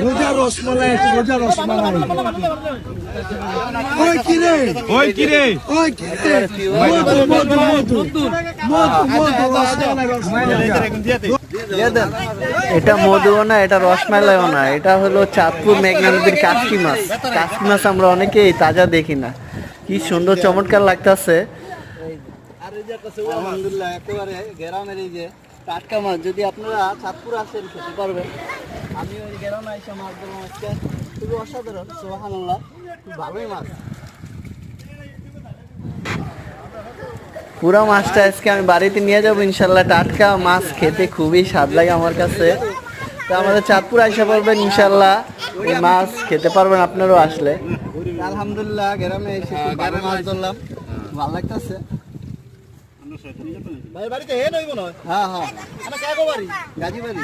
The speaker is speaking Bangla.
রোজা রসমালাই আছে, রোজা রসমালাই। ওই কিরে, ওই কিরে, ওই কিরে, মধু মধু মধু মধু মধু রসমালাই রসমালাই। এটা মধুও না, এটা রসমালাইও না, এটা হলো চাঁদপুর মেঘনা নদীর কাচকি মাছ। কাচকি মাছ আমরা অনেকেই তাজা দেখি না, কি সুন্দর চমৎকার লাগতেছে। আলহামদুলিল্লাহ, একেবারে গ্রামের এই যে টাটকা মাছ, যদি আপনারা চাঁদপুর আসেন খেতে পারবেন। আমি ওই গ্রামে এসে মাছ ধরবো, আজকে খুবই অসাধারণ, সুবহানাল্লাহ, খুব ভালোই মাছ। পুরো মাছটা আজকে আমি বাড়িতে নিয়ে যাবো ইনশাল্লাহ। টাটকা মাছ খেতে খুবই স্বাদ লাগে আমার কাছে। তো আমাদের চাঁদপুর আইসা পড়বেন ইনশাল্লাহ, এই মাছ খেতে পারবেন আপনারাও আসলে। আলহামদুলিল্লাহ, গ্রামে এসে খুব ভালো মাছ ধরলাম, ভালো লাগতেছে। হ্যাঁ হ্যাঁ, গাজী বাড়ি।